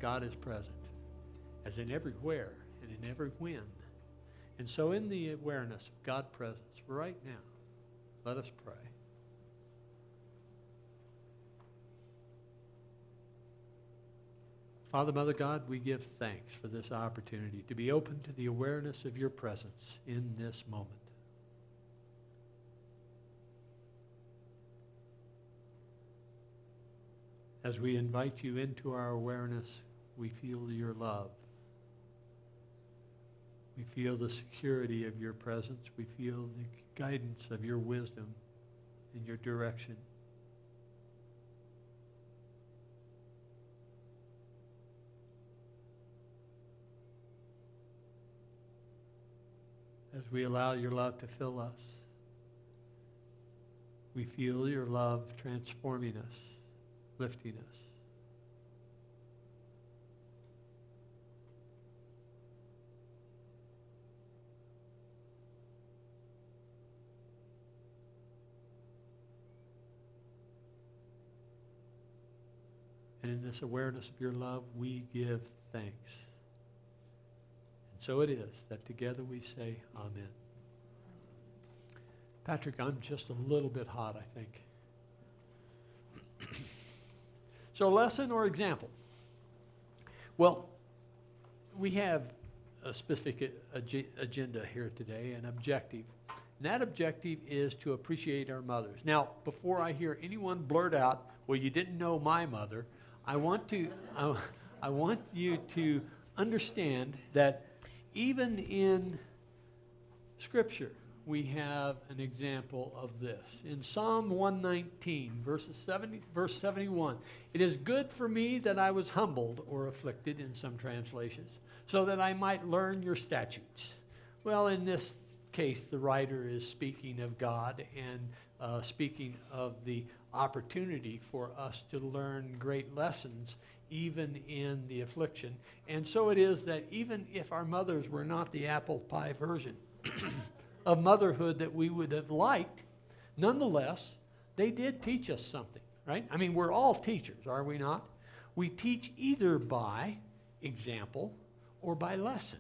God is present, as in everywhere and in every when. And so in the awareness of God's presence right now, let us pray. Father, Mother God, we give thanks for this opportunity to be open to the awareness of your presence in this moment. As we invite you into our awareness, we feel your love. We feel the security of your presence. We feel the guidance of your wisdom and your direction. As we allow your love to fill us, we feel your love transforming us, lifting us. And in this awareness of your love, we give thanks. And so it is that together we say, Amen. Patrick, I'm just a little bit hot, I think. So lesson or example? Well, we have a specific agenda here today, an objective. And that objective is to appreciate our mothers. Now, before I hear anyone blurt out, well, you didn't know my mother, I want you to understand that even in Scripture, we have an example of this. In Psalm 119, verse 71, it is good for me that I was humbled or afflicted in some translations, so that I might learn your statutes. Well, in this case, the writer is speaking of God and speaking of the opportunity for us to learn great lessons even in the affliction. And so it is that even if our mothers were not the apple pie version of motherhood that we would have liked, nonetheless, they did teach us something, right? I mean, we're all teachers, are we not? We teach either by example or by lesson.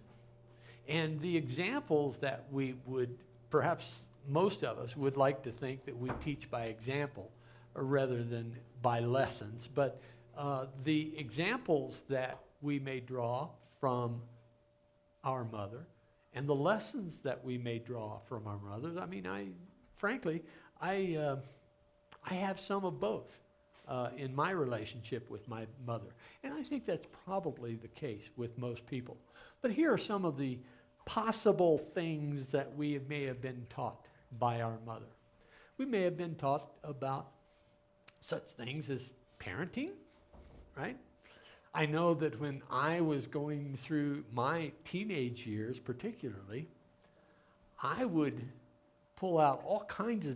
And the examples that we would, perhaps most of us would like to think that we teach by example rather than by lessons. But the examples that we may draw from our mother and the lessons that we may draw from our mothers, I mean, frankly, I have some of both in my relationship with my mother. And I think that's probably the case with most people. But here are some of the possible things that we may have been taught by our mother. We may have been taught about such things as parenting, right? I know that when I was going through my teenage years particularly, I would pull out all kinds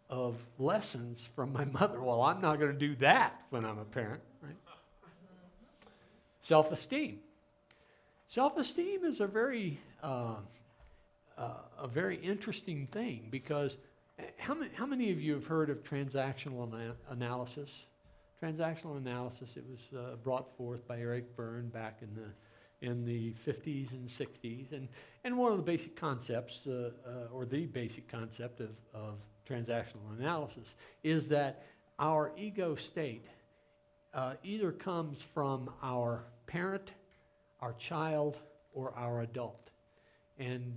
of lessons from my mother. Well, I'm not going to do that when I'm a parent, right? Self-esteem. Self-esteem is a very interesting thing because how many of you have heard of transactional analysis? Transactional analysis, it was brought forth by Eric Berne back in the 50s and 60s. And one of the basic concepts, or the basic concept of transactional analysis is that our ego state either comes from our parent, our child, or our adult. And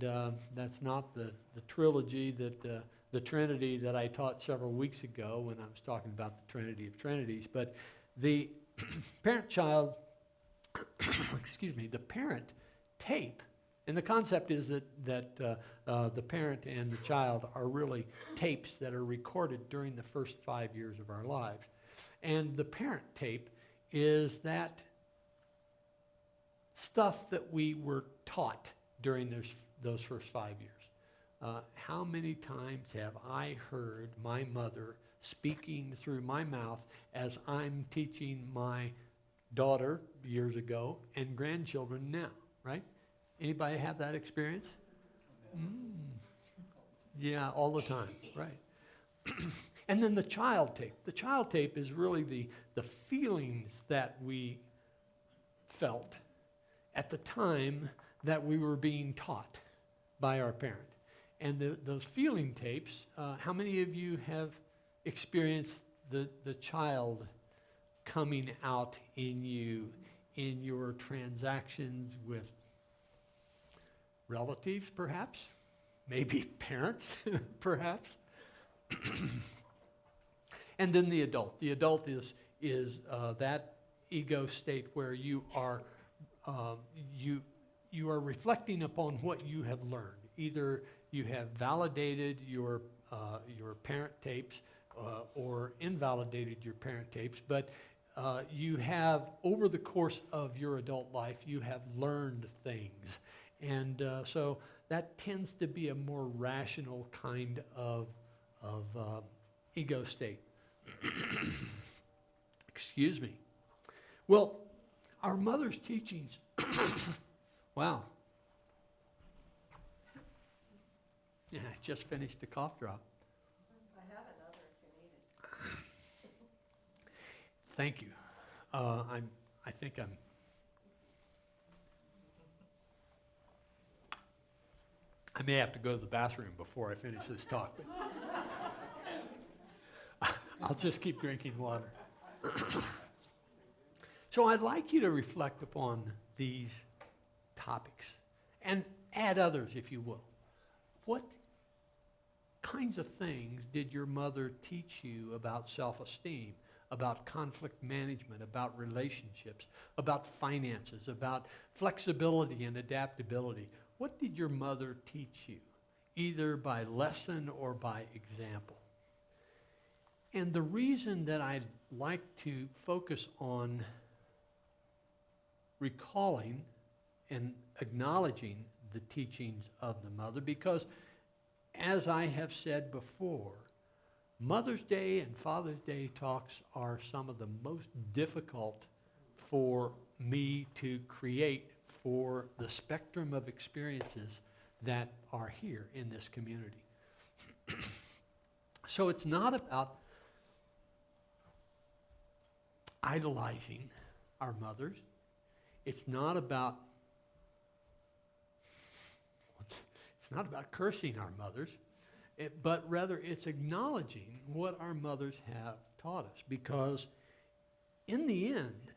that's not the trilogy that the Trinity that I taught several weeks ago when I was talking about the Trinity of Trinities. But the parent-child, the parent tape, and the concept is that the parent and the child are really tapes that are recorded during the first 5 years of our lives. And the parent tape is that stuff that we were taught during those first 5 years. How many times have I heard my mother speaking through my mouth as I'm teaching my daughter years ago and grandchildren now, right? Anybody have that experience? Yeah, all the time, right. And then the child tape. The child tape is really the feelings that we felt at the time that we were being taught by our parent. And those feeling tapes, how many of you have experienced the child coming out in you in your transactions with relatives, perhaps? Maybe parents, perhaps? And then the adult. The adult is that ego state where you are reflecting upon what you have learned. Either you have validated your parent tapes or invalidated your parent tapes, but you have, over the course of your adult life, you have learned things. And so that tends to be a more rational kind of ego state. Excuse me. Well, our mother's teachings, wow. Yeah, I just finished the cough drop. I have another if you need it. Thank you. I think I may have to go to the bathroom before I finish this talk. But I'll just keep drinking water. So I'd like you to reflect upon these topics and add others if you will. What kinds of things did your mother teach you about self-esteem, about conflict management, about relationships, about finances, about flexibility and adaptability? What did your mother teach you, either by lesson or by example? And the reason that I'd like to focus on recalling and acknowledging the teachings of the mother, because as I have said before, Mother's Day and Father's Day talks are some of the most difficult for me to create for the spectrum of experiences that are here in this community. So it's not about idolizing our mothers. It's not about cursing our mothers, but rather it's acknowledging what our mothers have taught us, because in the end,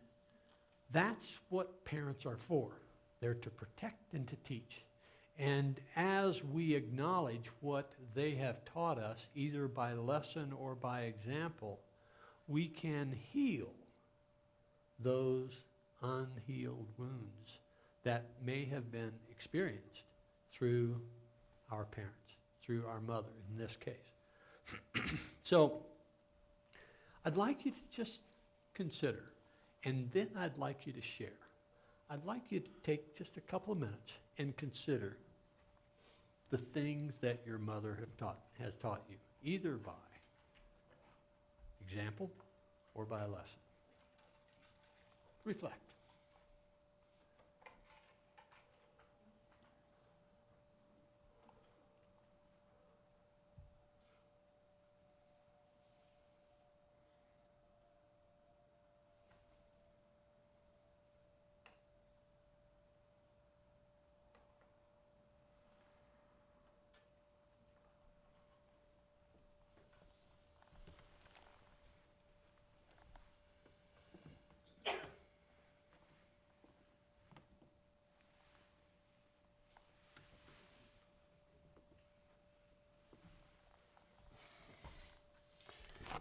that's what parents are for. They're to protect and to teach. And as we acknowledge what they have taught us, either by lesson or by example, we can heal those unhealed wounds that may have been experienced through our parents, through our mother in this case. So I'd like you to just consider, and then I'd like you to share. I'd like you to take just a couple of minutes and consider the things that your mother has taught you, either by example or by a lesson. Reflect.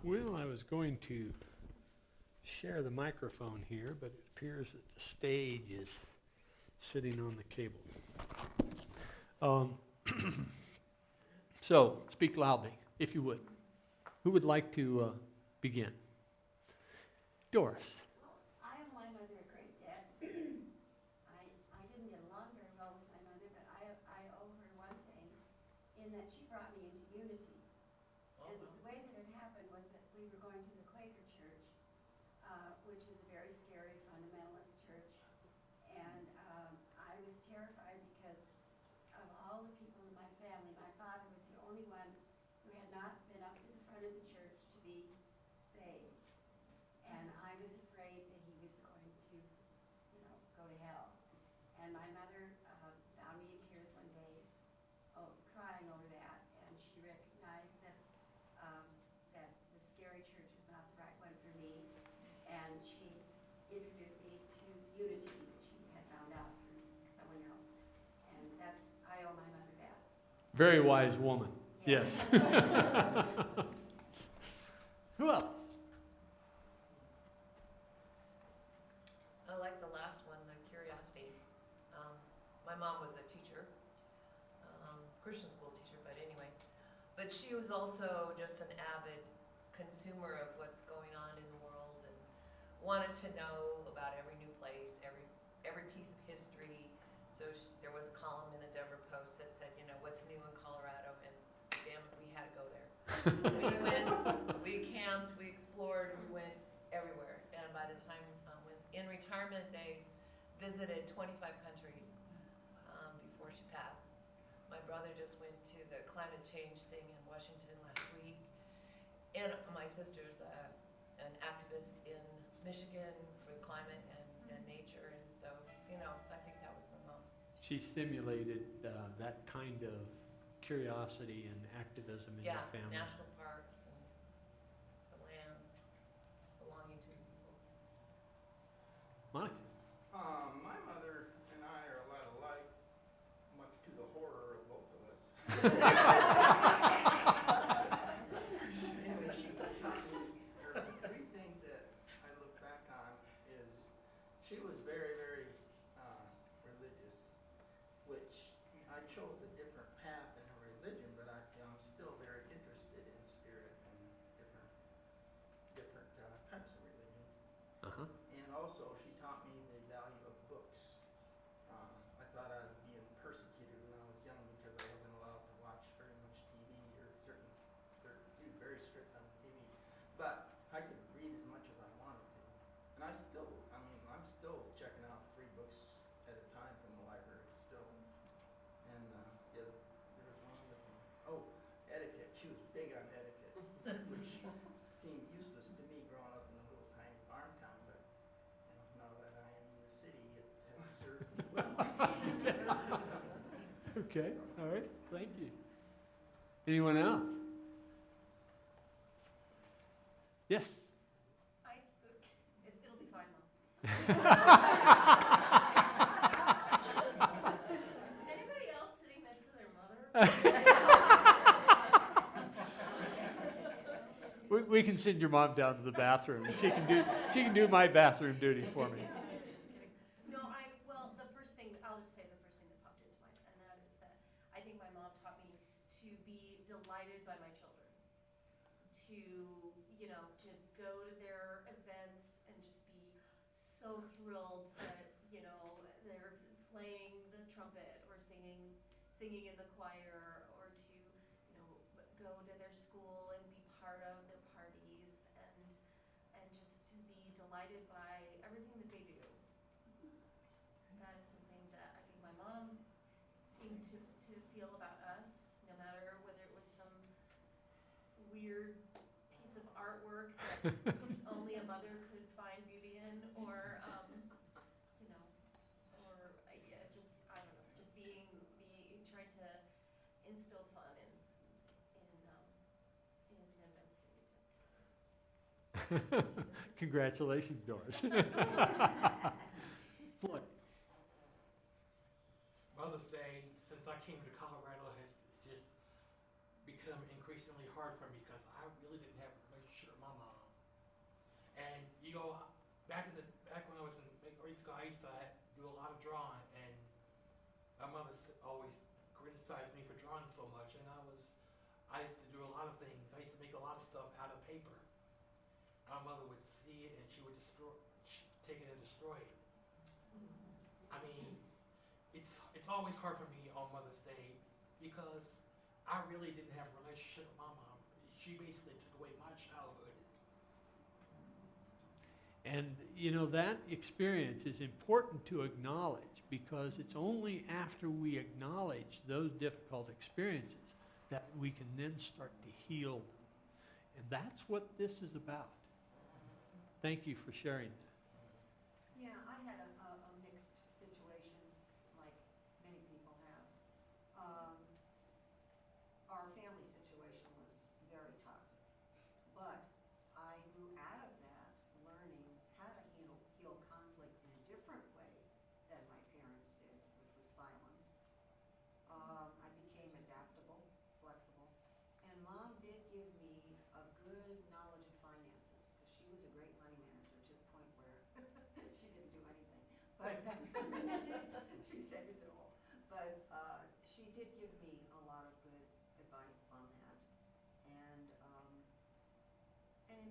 Well, I was going to share the microphone here, but it appears that the stage is sitting on the cable. So, speak loudly, if you would. Who would like to begin? Doris. I am my mother a great debt. I didn't get along very well with my mother, but I owe her one thing, in that she brought me into unity. And the way that it happened was that we were going to the Quaker church, which is a very scary fundamentalist church. And I was terrified because of all the people in my family. My father was the only one who had not been up to the front of the church to be saved. And I was afraid that he was going to, go And my mother found me in tears one day, crying over that, and she recognized that that the scary church was not the right one for me, and she introduced me to Unity, that she had found out through someone else, and I owe my mother that. Very wise woman. Yes. Who else? I like the last one, the curiosity. My mom was a teacher, Christian school teacher, but anyway. But she was also just an avid consumer of what's going on in the world and wanted to know about every new place, every piece of history. So there was a column in the Denver Post that said, what's new in Colorado, and damn it, we had to go there. We went, we camped, we explored, we went everywhere. And by the time in retirement, they visited 25 countries before she passed. My brother just went to the climate change thing in Washington last week. And my sister's an activist in Michigan for climate and nature. And so, I think that was my mom. She stimulated that kind of curiosity and activism in your family. Yeah, national parks and the lands belonging to people. Monica? My mother and I are a lot alike, much to the horror of both of us. Anyway, she taught me, there are three things that I look back on is she was very, very religious, which I chose a different path in her religion, but I'm still very interested in spirit and different types of religion. Uh-huh. And also, she taught me the value of books. I thought I was being persecuted when I was young because I wasn't allowed to watch very much TV or certain very strict on TV. But I could read as much as I wanted to. And I'm still checking out 3 books at a time from the library still. And there was one other thing. Oh, etiquette. She was big on etiquette, which seemed useless to me growing up in a little tiny farm town, but now that I am in the city, it has served me well. Okay, all right, thank you. Anyone else? Yes? It'll be fine, Mom. Is anybody else sitting next to their mother? We can send your mom down to the bathroom. She can do my bathroom duty for me. No, the first thing that popped into mind, and that is that I think my mom taught me to be delighted by my children, to go to their events and just be so thrilled that, they're playing the trumpet or singing in the choir, or to, go to their school and be part of their parties, and just to be delighted by everything that they do. That is something that I think my mom seemed to feel about us, no matter whether it was some weird piece of artwork that only a mother could find beauty in, or I don't know, just trying to instill fun in events that we did. Congratulations, Doris. Floyd? Mother's Day, since I came to Colorado, has just become increasingly hard for me because I really didn't have a relationship with my mom. And back when I was in grade school, I used to do a lot of drawing, and my mother always criticized me for drawing so much. And I used to do a lot of things. I used to make a lot of stuff out of paper. My mother would see it, and she would take it and destroy it. I mean, it's always hard for me on Mother's Day because I really didn't have a relationship with my mom. She basically took away my childhood. And, that experience is important to acknowledge, because it's only after we acknowledge those difficult experiences that we can then start to heal them. And that's what this is about. Thank you for sharing that. Yeah, I had a mixed situation.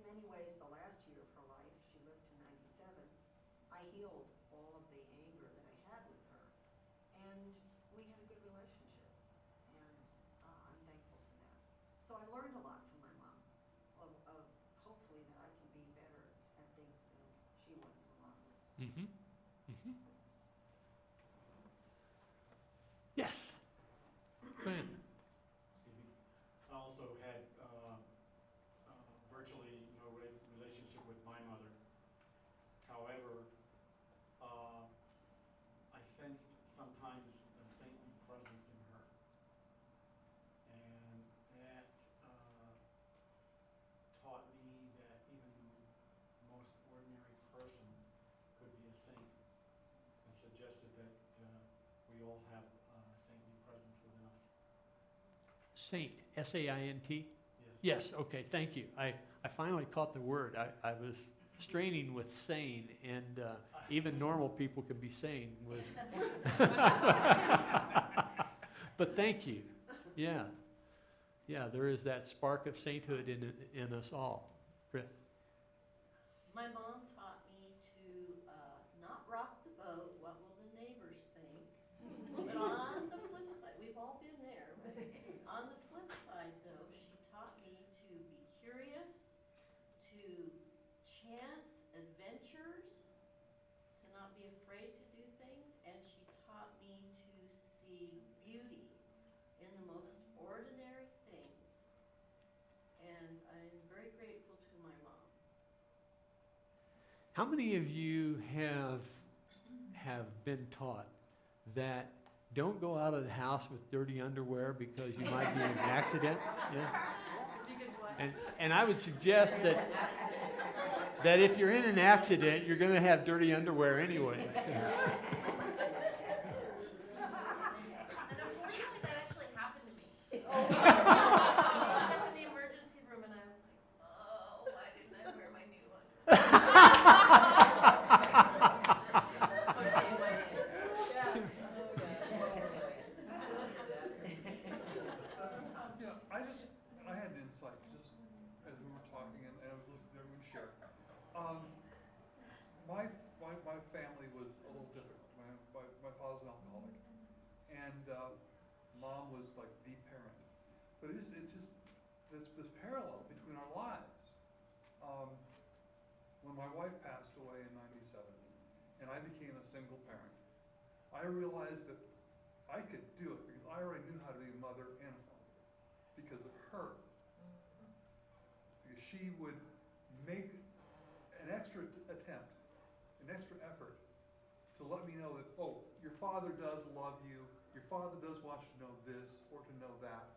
many ways, the last year of her life, she lived to 97, I healed all of the anger that I had with her. And we had a good relationship. And I'm thankful for that. So I learned a lot from my mom. Of hopefully that I can be better at things than she was in a lot of ways. Mm-hmm. Mm-hmm. Yes. Go ahead. Excuse me. I also had virtually no relationship with my mother. However, I sensed sometimes a saintly presence in her, and that taught me that even the most ordinary person could be a saint, and suggested that we all have a saintly presence within us. Saint, S-A-I-N-T? Yes. Yes, okay, thank you. I finally caught the word. I was straining with sane, and even normal people can be sane with. But thank you. Yeah. Yeah, there is that spark of sainthood in us all. Chris? My mom taught me to not rock the boat, what will the neighbors think? But on the flip side, we've all been there, right? On the flip side, though, she taught me to be curious, to chance adventures, to not be afraid to do things, and she taught me to see beauty in the most ordinary things. And I'm very grateful to my mom. How many of you have been taught that don't go out of the house with dirty underwear because you might be in an accident? Yeah. Because what? And I would suggest that if you're in an accident, you're going to have dirty underwear anyways. And unfortunately, that actually happened to me. I ended up in the emergency room and I was like, oh, why didn't I wear my new Yeah, I had an insight just as we were talking and I was listening to everyone share. My family was a little different. My father's an alcoholic, and mom was like the parent. But it's just this parallel between our lives. When my wife passed away in '97, and I became a single parent, I realized that I could do it because I already knew how to be a mother and a father because of her. Because she would make an extra attempt, an extra effort to let me know that, oh, your father does love you, your father does want you to know this or to know that.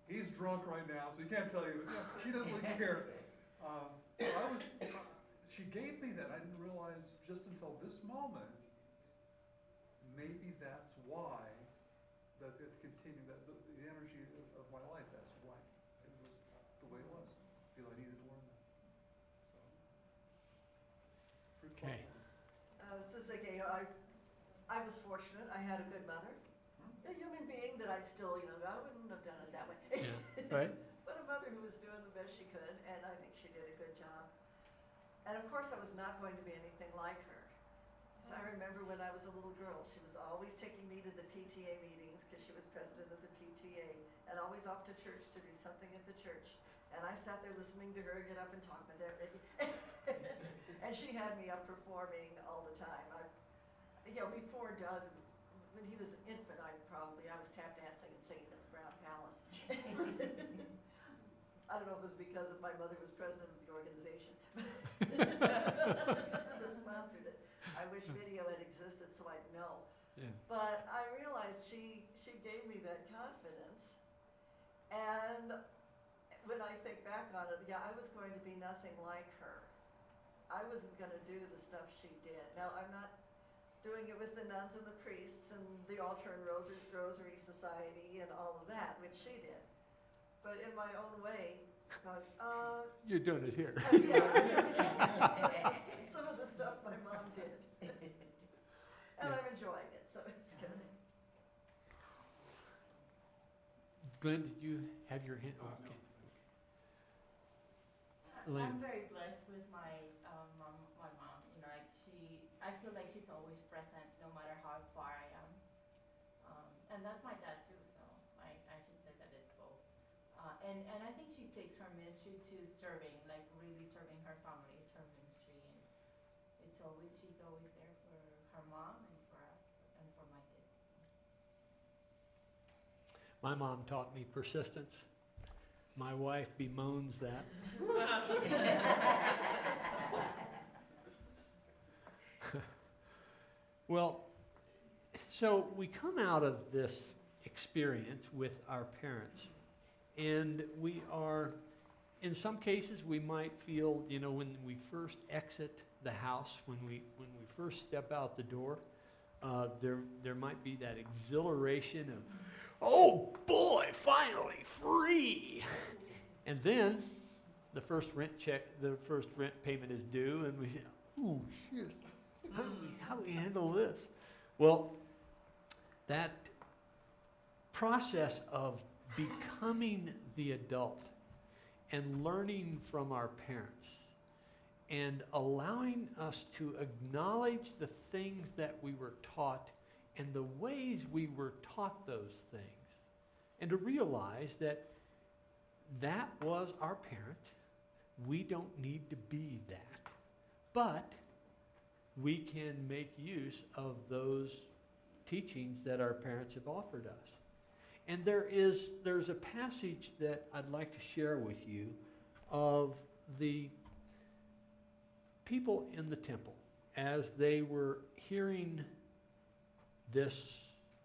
He's drunk right now, so he can't tell you, but he doesn't really care. She gave me that. I didn't realize just until this moment, maybe that's why that it continued, that the energy of my life, that's why it was the way it was. Because I needed to learn that. So, pretty Okay. Suzuki, I was fortunate. I had a good mother, a human being that I'd still, I wouldn't have done it that way. Yeah, right? But a mother who was doing the best she could, and I think she did a good job. And of course, I was not going to be anything like her. Because I remember when I was a little girl, she was always taking me to the PTA meetings because she was president of the PTA, and always off to church to do something at the church. And I sat there listening to her get up and talk about that. And she had me up performing all the time. Before Doug, when he was an infant, I was tap dancing and singing at the Brown Palace. I don't know if it was because of my mother was president of the organization that sponsored it. I wish video had existed so I'd know. Yeah. But I realized she gave me that confidence. And when I think back on it, I was going to be nothing like her. I wasn't going to do the stuff she did. Now, I'm not doing it with the nuns and the priests and the Altar and Rosary Society and all of that, which she did. But in my own way, going, You're doing it here. some of the stuff my mom did. And I'm enjoying it, so it's good. Glenn, did you have your hand? Oh, okay. Elena. I'm very blessed with my mom. My mom, you know, like I feel like she's always present, no matter how far I am. And that's my dad too. So I should say that it's both. And I think she takes her ministry to serving, like really serving her family is her ministry, and she's always there for her mom and for us and for my kids. My mom taught me persistence. My wife bemoans that. Well, so we come out of this experience with our parents, and we are, in some cases, we might feel, you know, when we first exit the house, when we first step out the door, there might be that exhilaration of, oh boy, finally free. And then the first rent payment is due, and we say, oh shit, how do we handle this? Well, that process of becoming the adult and learning from our parents and allowing us to acknowledge the things that we were taught and the ways we were taught those things, and to realize that that was our parent. We don't need to be that, but we can make use of those teachings that our parents have offered us. And there's a passage that I'd like to share with you of the people in the temple as they were hearing this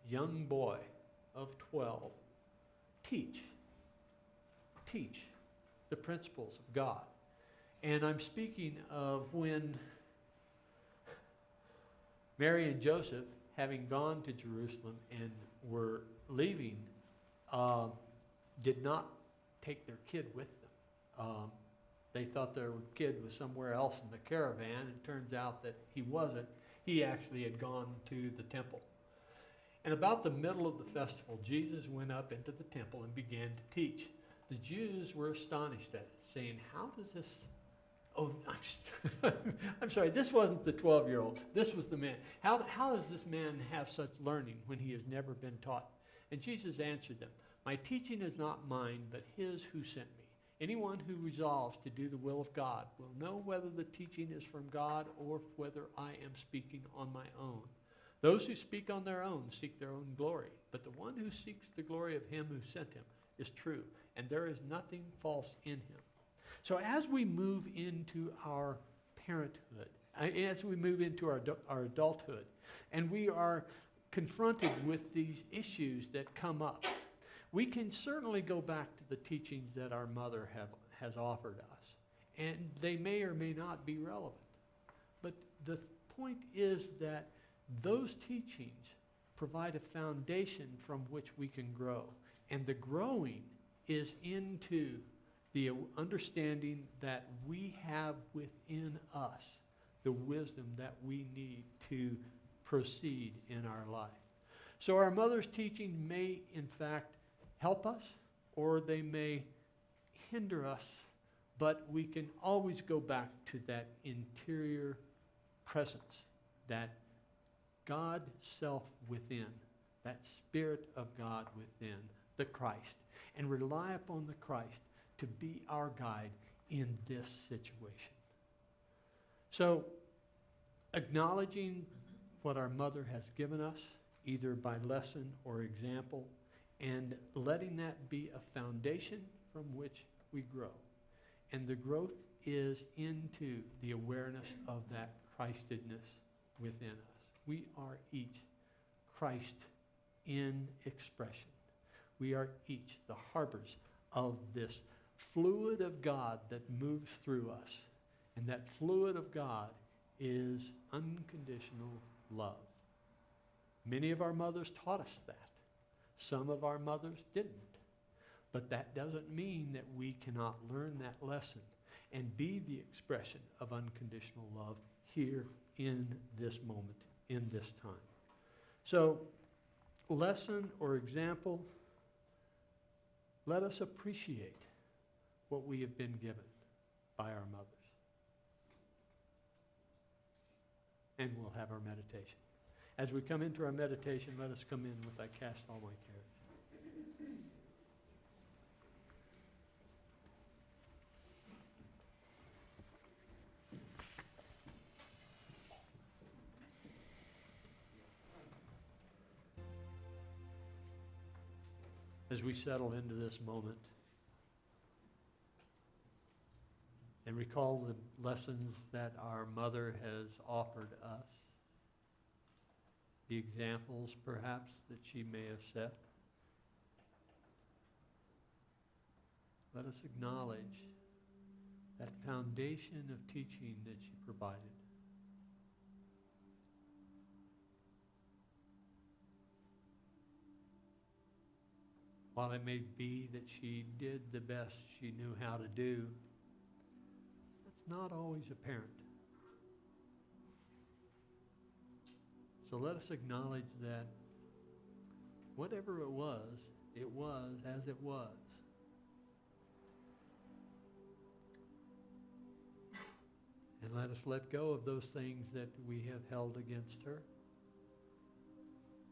young boy of 12 teach the principles of God. And I'm speaking of when Mary and Joseph, having gone to Jerusalem and were leaving, did not take their kid with them. They thought their kid was somewhere else in the caravan, and it turns out that he wasn't. He actually had gone to the temple. And about the middle of the festival, Jesus went up into the temple and began to teach. The Jews were astonished at it, saying, how does this... Oh, I'm sorry, this wasn't the 12-year-old. This was the man. How does this man have such learning when he has never been taught? And Jesus answered them, my teaching is not mine, but his who sent me. Anyone who resolves to do the will of God will know whether the teaching is from God or whether I am speaking on my own. Those who speak on their own seek their own glory, but the one who seeks the glory of him who sent him is true, and there is nothing false in him. So as we move into our parenthood, as we move into our adulthood, and we are confronted with these issues that come up, we can certainly go back to the teachings that our mother has offered us, and they may or may not be relevant. But the point is that those teachings provide a foundation from which we can grow, and the growing is into the understanding that we have within us the wisdom that we need to proceed in our life. So our mother's teaching may, in fact, help us, or they may hinder us, but we can always go back to that interior presence, that God self within, that Spirit of God within, the Christ, and rely upon the Christ to be our guide in this situation. So, acknowledging what our mother has given us, either by lesson or example, and letting that be a foundation from which we grow. And the growth is into the awareness of that Christedness within us. We are each Christ in expression. We are each the harbors of this fluid of God that moves through us. And that fluid of God is unconditional love. Many of our mothers taught us that. Some of our mothers didn't. But that doesn't mean that we cannot learn that lesson and be the expression of unconditional love here in this moment, in this time. So, lesson or example, let us appreciate what we have been given. by our mothers. And we'll have our meditation. As we come into our meditation, let us come in with I cast all my cares. As we settle into this moment and recall the lessons that our mother has offered us, the examples perhaps that she may have set, let us acknowledge that foundation of teaching that she provided. While it may be that she did the best she knew how to do, that's not always apparent. So let us acknowledge that whatever it was as it was. And let us let go of those things that we have held against her.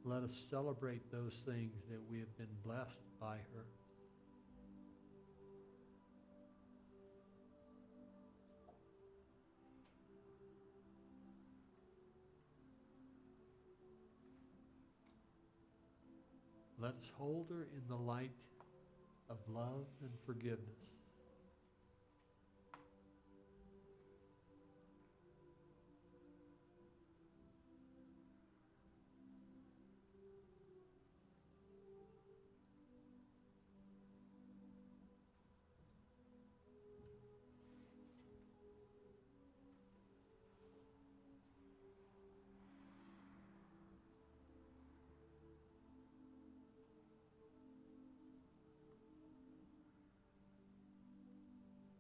Let us celebrate those things that we have been blessed by her. Let us hold her in the light of love and forgiveness.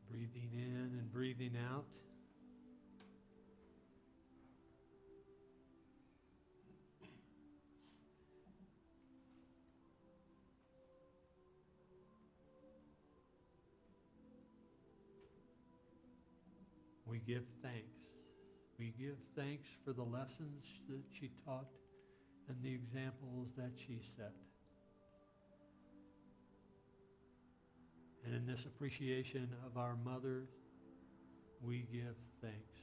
Breathing in and breathing out. We give thanks. We give thanks for the lessons that she taught and the examples that she set. And in this appreciation of our mothers, we give thanks.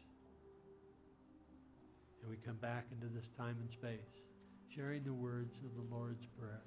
And we come back into this time and space, sharing the words of the Lord's Prayer.